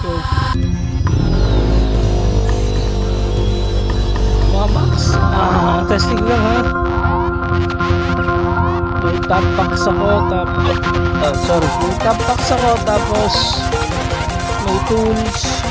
So, mga box. Testing lang ha. May top box ako, may top box ako, tapos may tools.